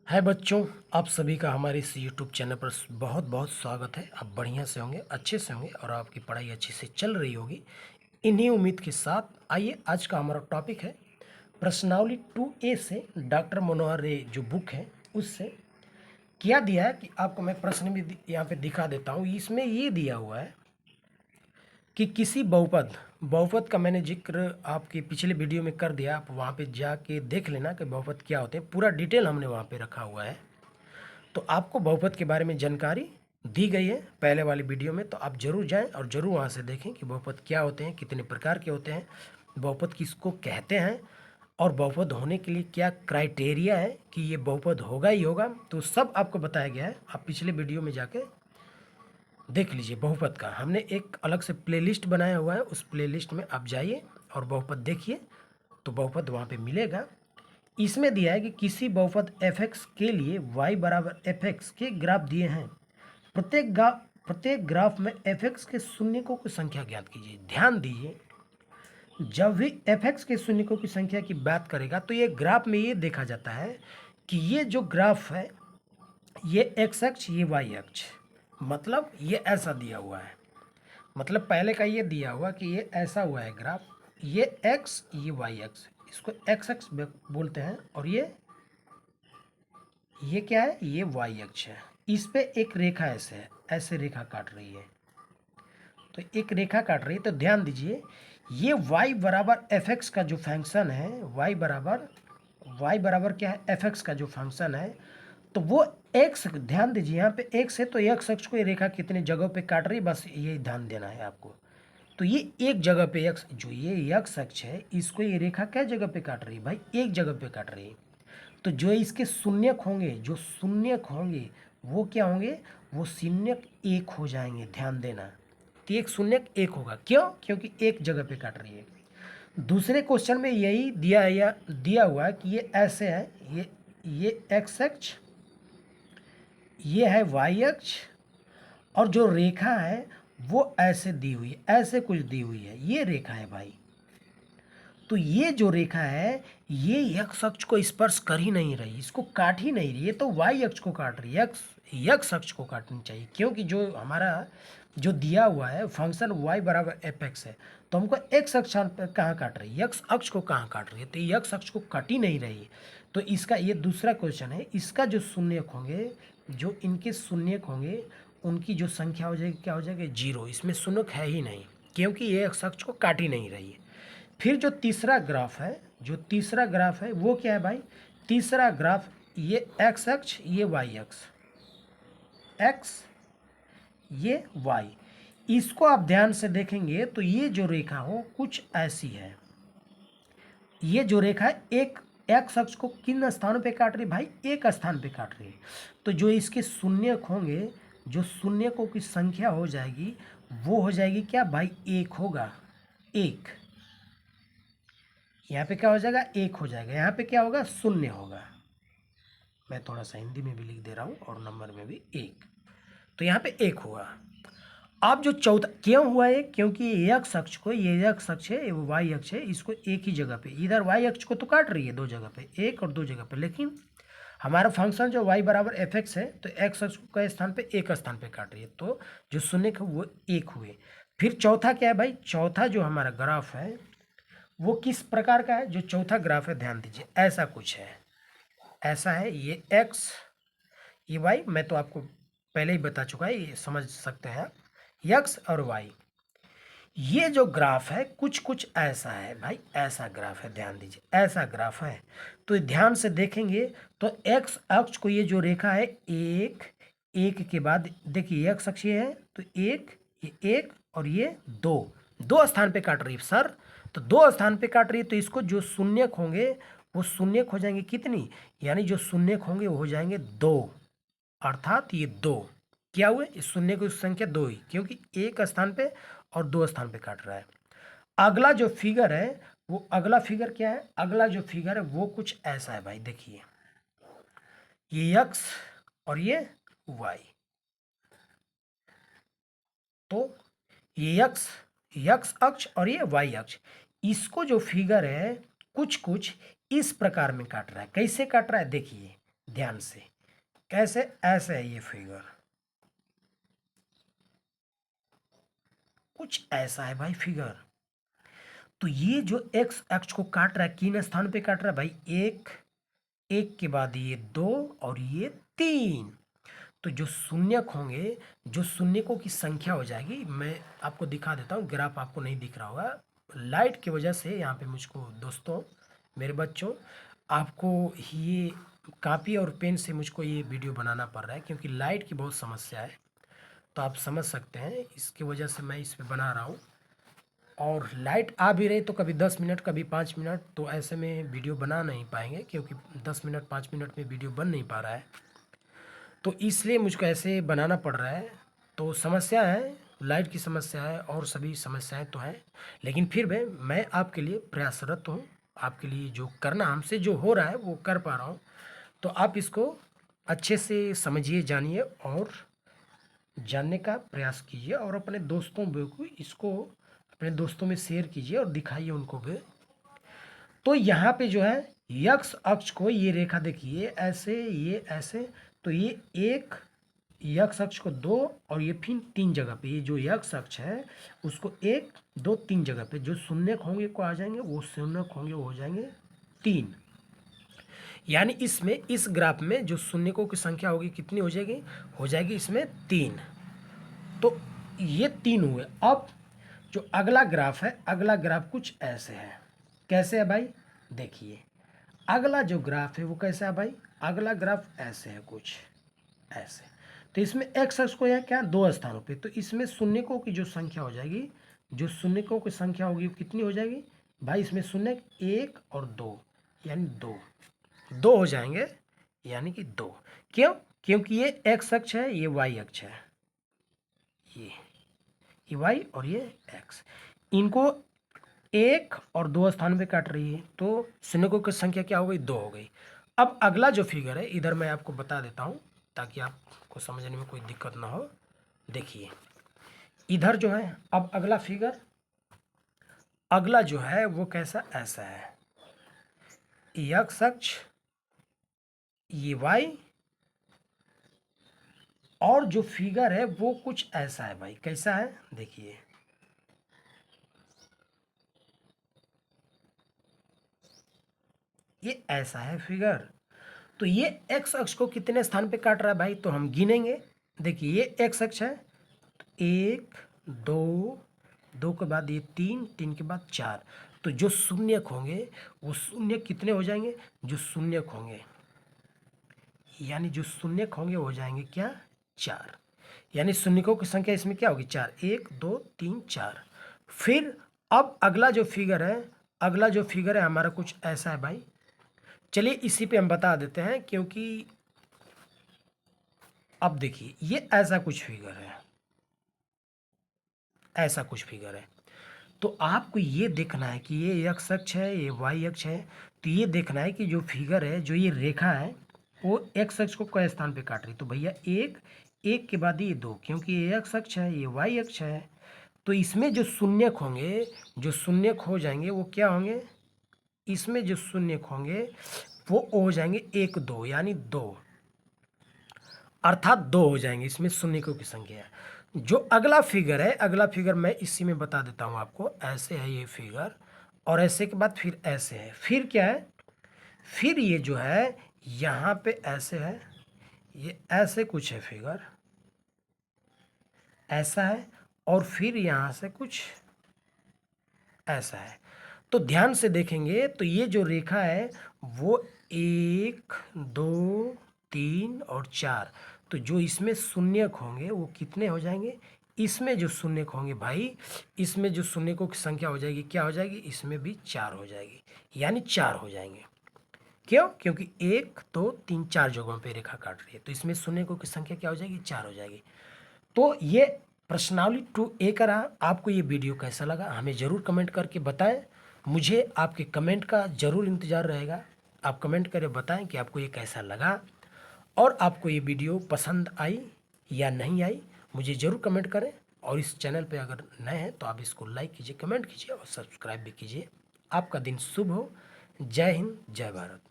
हाय बच्चों, आप सभी का हमारे इस यूट्यूब चैनल पर बहुत बहुत स्वागत है। आप बढ़िया से होंगे, अच्छे से होंगे और आपकी पढ़ाई अच्छे से चल रही होगी। इन्हीं उम्मीद के साथ आइए, आज का हमारा टॉपिक है प्रश्नावली 2A से डॉक्टर मनोहर रे जो बुक है उससे क्या दिया है कि आपको मैं प्रश्न भी यहाँ पे दिखा देता हूँ। इसमें ये दिया हुआ है कि किसी बहुपद बहुपद का मैंने जिक्र आपके पिछले वीडियो में कर दिया। आप वहाँ पे जाके देख लेना कि बहुपद क्या होते हैं, पूरा डिटेल हमने वहाँ पे रखा हुआ है। तो आपको बहुपद के बारे में जानकारी दी गई है पहले वाली वीडियो में, तो आप जरूर जाएं और ज़रूर वहाँ से देखें कि बहुपद क्या होते हैं, कितने प्रकार के होते हैं, बहुपद किसको कहते हैं और बहुपद होने के लिए क्या क्राइटेरिया है कि ये बहुपद होगा ही होगा। तो सब आपको बताया गया है, आप पिछले वीडियो में जाके देख लीजिए। बहुपद का हमने एक अलग से प्लेलिस्ट बनाया हुआ है, उस प्लेलिस्ट में आप जाइए और बहुपद देखिए, तो बहुपद वहाँ पे मिलेगा। इसमें दिया है कि किसी बहुपद f(x) के लिए y बराबर f(x) के ग्राफ दिए हैं। प्रत्येक ग्राफ में f(x) के शून्यकों की संख्या ज्ञात कीजिए। ध्यान दीजिए, जब भी f(x) के शून्यकों की संख्या की बात करेगा तो ये ग्राफ में ये देखा जाता है कि ये जो ग्राफ है ये x अक्ष, ये y अक्ष, मतलब ये ऐसा दिया हुआ है। मतलब पहले का ये दिया हुआ कि ये ऐसा हुआ है ग्राफ, ये x, ये y अक्ष, इसको x अक्ष बोलते हैं, और ये क्या है, ये y अक्ष है। इस पे एक रेखा ऐसे है, ऐसे रेखा काट रही है, तो एक रेखा काट रही है। तो ध्यान दीजिए, ये y बराबर f(x) का जो फंक्शन है, y बराबर क्या है, f(x) का जो फंक्शन है, तो वो x, ध्यान दीजिए यहाँ पे x है, तो x अक्ष को ये रेखा कितने जगहों पे काट रही है, बस ये ध्यान देना है आपको। तो ये एक जगह पे x, जो ये x अक्ष है, इसको ये रेखा क्या जगह पे काट रही है भाई, एक जगह पे काट रही है। तो जो इसके शून्यक होंगे, जो शून्यक होंगे वो क्या होंगे, वो शून्यक एक हो जाएंगे। ध्यान देना, तो एक शून्यक एक होगा, क्यों, क्योंकि एक जगह पे काट रही है। दूसरे क्वेश्चन में यही दिया हुआ है कि ये ऐसे है, ये x अक्ष, ये है y अक्ष, और जो रेखा है वो ऐसे दी हुई है, ऐसे कुछ दी हुई है, ये रेखा है भाई। तो ये जो रेखा है ये x अक्ष को स्पर्श कर ही नहीं रही, इसको काट ही नहीं रही, ये तो y अक्ष को काट रही है। x अक्ष को काटनी चाहिए, क्योंकि जो हमारा जो दिया हुआ है फंक्शन y बराबर f(x) है, तो हमको x अक्ष पर कहाँ काट रही है, x अक्ष को कहाँ काट रही है, तो ये x अक्ष को काट ही नहीं रही। तो इसका ये दूसरा क्वेश्चन है, इसका जो शून्यक होंगे, जो इनके शून्यक होंगे, उनकी जो संख्या हो जाएगी, क्या हो जाएगी, 0। इसमें शून्यक है ही नहीं, क्योंकि ये x अक्ष को काट ही नहीं रही है। फिर जो तीसरा ग्राफ है, जो तीसरा ग्राफ है वो क्या है भाई, तीसरा ग्राफ ये x अक्ष, ये y अक्ष, x, ये y, इसको आप ध्यान से देखेंगे तो ये जो रेखा हो कुछ ऐसी है। ये जो रेखा है एक x अक्ष को किन स्थानों पे काट रही है भाई, एक स्थान पे काट रही है। तो जो इसके शून्यक होंगे, जो शून्यकों की संख्या हो जाएगी वो हो जाएगी क्या भाई, एक होगा, एक। यहाँ पे क्या हो जाएगा, एक हो जाएगा, यहाँ पे क्या होगा, शून्य होगा। मैं थोड़ा सा हिंदी में भी लिख दे रहा हूँ और नंबर में भी एक, तो यहाँ पे एक होगा। अब जो चौथा क्यों हुआ है, क्योंकि ये x अक्ष को, ये x अक्ष है, वो y अक्ष है, इसको एक ही जगह पे, इधर y अक्ष को तो काट रही है दो जगह पे, एक और दो जगह पे, लेकिन हमारा फंक्शन जो y बराबर f(x) है, तो x अक्ष को स्थान पे एक स्थान पे काट रही है, तो जो शून्य है वो एक हुए। फिर चौथा क्या है भाई, चौथा जो हमारा ग्राफ है वो किस प्रकार का है, जो चौथा ग्राफ है ध्यान दीजिए, ऐसा कुछ है, ऐसा है, ये x, ये y, मैं तो आपको पहले ही बता चुका है, ये समझ सकते हैं आप, x और y। ये जो ग्राफ है कुछ कुछ ऐसा है भाई, ऐसा ग्राफ है, ध्यान दीजिए, ऐसा ग्राफ है। तो ध्यान से देखेंगे तो x अक्ष को ये जो रेखा है, एक, एक के बाद देखिए x अक्ष ये है, तो एक, ये एक और ये दो, दो स्थान पे काट रही है सर, तो दो स्थान पे काट रही है, तो इसको जो शून्यक होंगे वो शून्यक हो जाएंगे कितनी, यानी जो शून्यक होंगे वो हो जाएंगे दो, अर्थात ये दो क्या हुए, इस शून्य की संख्या दो ही, क्योंकि एक स्थान पे और दो स्थान पे काट रहा है। अगला जो फिगर है वो, अगला फिगर क्या है, अगला जो फिगर है वो कुछ ऐसा है भाई, देखिए ये x और ये y, तो ये x अक्ष और ये y अक्ष, इसको जो फिगर है कुछ कुछ इस प्रकार में काट रहा है। कैसे काट रहा है देखिए, ध्यान से। कैसे? ऐसे है ये फिगर, कुछ ऐसा है भाई फिगर। तो ये जो एक्स अक्ष को काट रहा है, किन स्थान पे काट रहा है भाई? एक, एक के बाद ये दो और ये तीन। तो जो शून्यक होंगे, जो शून्यकों की संख्या हो जाएगी, मैं आपको दिखा देता हूँ, ग्राफ आपको नहीं दिख रहा होगा लाइट की वजह से। यहाँ पे मुझको दोस्तों, मेरे बच्चों, आपको ये कॉपी और पेन से मुझको ये वीडियो बनाना पड़ रहा है क्योंकि लाइट की बहुत समस्या है। तो आप समझ सकते हैं, इसकी वजह से मैं इस पर बना रहा हूँ। और लाइट आ भी रही तो कभी 10 मिनट कभी 5 मिनट, तो ऐसे में वीडियो बना नहीं पाएंगे क्योंकि 10 मिनट 5 मिनट में वीडियो बन नहीं पा रहा है। तो इसलिए मुझको ऐसे बनाना पड़ रहा है। तो समस्या है, लाइट की समस्या है और सभी समस्याएं तो हैं, लेकिन फिर भी मैं आपके लिए प्रयासरत हूँ। आपके लिए जो करना हमसे जो हो रहा है वो कर पा रहा हूँ। तो आप इसको अच्छे से समझिए, जानिए और जानने का प्रयास कीजिए और अपने दोस्तों को इसको अपने दोस्तों में शेयर कीजिए और दिखाइए उनको भी। तो यहाँ पे जो है यक्स अक्ष को ये रेखा देखिए ऐसे, ये ऐसे, तो ये एक यक्स अक्ष को दो और ये फिर तीन जगह पे, ये जो यक्स अक्ष है उसको एक दो तीन जगह पे जो शून्यक होंगे को आ जाएंगे, वो शून्यक होंगे वो हो जाएंगे तीन। यानी इसमें इस ग्राफ में जो शून्यकों की संख्या होगी कितनी हो जाएगी? हो जाएगी इसमें तीन। तो ये तीन हुए। अब जो अगला ग्राफ है, अगला ग्राफ कुछ ऐसे है। कैसे है भाई? देखिए अगला जो ग्राफ है वो कैसा है भाई? अगला ग्राफ ऐसे है, कुछ ऐसे। तो इसमें एक्स अक्ष को यहाँ क्या दो स्थानों पे, तो इसमें शून्यकों की जो संख्या हो जाएगी, जो शून्यकों की संख्या होगी वो कितनी हो जाएगी भाई? इसमें शून्य एक और दो, यानी दो, दो हो जाएंगे, यानी कि दो। क्यों? क्योंकि ये एक्स अक्ष है, ये वाई अक्ष है, ये वाई और ये एक्स, इनको एक और दो स्थान पे काट रही है, तो शून्यकों की संख्या क्या हो गई? दो हो गई। अब अगला जो फिगर है इधर मैं आपको बता देता हूँ ताकि आपको समझने में कोई दिक्कत ना हो। देखिए इधर जो है, अब अगला फिगर, अगला जो है वो कैसा? ऐसा है, एक्स अक्ष, ये वाई, और जो फिगर है वो कुछ ऐसा है भाई। कैसा है? देखिए ये ऐसा है फिगर। तो ये एक्स अक्ष को कितने स्थान पे काट रहा है भाई? तो हम गिनेंगे। देखिए ये एक्स अक्ष है, एक दो, दो के बाद ये तीन, तीन के बाद चार। तो जो शून्यक होंगे वो शून्य कितने हो जाएंगे? जो शून्यक होंगे, यानी जो शून्यक होंगे वो हो जाएंगे क्या? चार। यानी शून्यकों की संख्या इसमें क्या होगी? चार, एक दो तीन चार। फिर अब अगला जो फिगर है, अगला जो फिगर है हमारा कुछ ऐसा है भाई। चलिए इसी पे हम बता देते हैं, क्योंकि अब देखिए ये ऐसा कुछ फिगर है, ऐसा कुछ फिगर है। तो आपको ये देखना है कि ये एक्स अक्ष है, ये वाई अक्ष है। तो ये देखना है कि जो फिगर है, जो ये रेखा है, वो एक्स अक्ष को कई स्थान पे काट रही। तो भैया एक, एक के बाद ये दो, क्योंकि ये एक्स अक्ष है, ये वाई अक्ष है। तो इसमें जो शून्यक होंगे, जो शून्यक हो जाएंगे वो क्या होंगे? इसमें जो शून्यक होंगे वो हो जाएंगे एक दो, यानी दो, अर्थात दो हो जाएंगे। इसमें शून्यकों की संख्या। जो अगला फिगर है, अगला फिगर मैं इसी में बता देता हूँ आपको। ऐसे है ये फिगर, और ऐसे के बाद फिर ऐसे है, फिर क्या है? फिर ये जो है यहाँ पे ऐसे है, ये ऐसे कुछ है फिगर, ऐसा है, और फिर यहाँ से कुछ ऐसा है। तो ध्यान से देखेंगे तो ये जो रेखा है वो एक दो तीन और चार। तो जो इसमें शून्यक होंगे वो कितने हो जाएंगे? इसमें जो शून्यक होंगे भाई, इसमें जो शून्यकों की संख्या हो जाएगी क्या हो जाएगी? इसमें भी चार हो जाएगी, यानी चार हो जाएंगे। क्यों? क्योंकि एक दो तीन चार जगहों पे रेखा काट रही है, तो इसमें शून्यकों की संख्या क्या हो जाएगी? चार हो जाएगी। तो ये प्रश्नावली 2A का रहा। आपको ये वीडियो कैसा लगा हमें ज़रूर कमेंट करके बताएं। मुझे आपके कमेंट का ज़रूर इंतज़ार रहेगा। आप कमेंट करें, बताएं कि आपको ये कैसा लगा और आपको ये वीडियो पसंद आई या नहीं आई। मुझे ज़रूर कमेंट करें, और इस चैनल पे अगर नए हैं तो आप इसको लाइक कीजिए, कमेंट कीजिए और सब्सक्राइब भी कीजिए। आपका दिन शुभ हो। जय हिंद, जय भारत।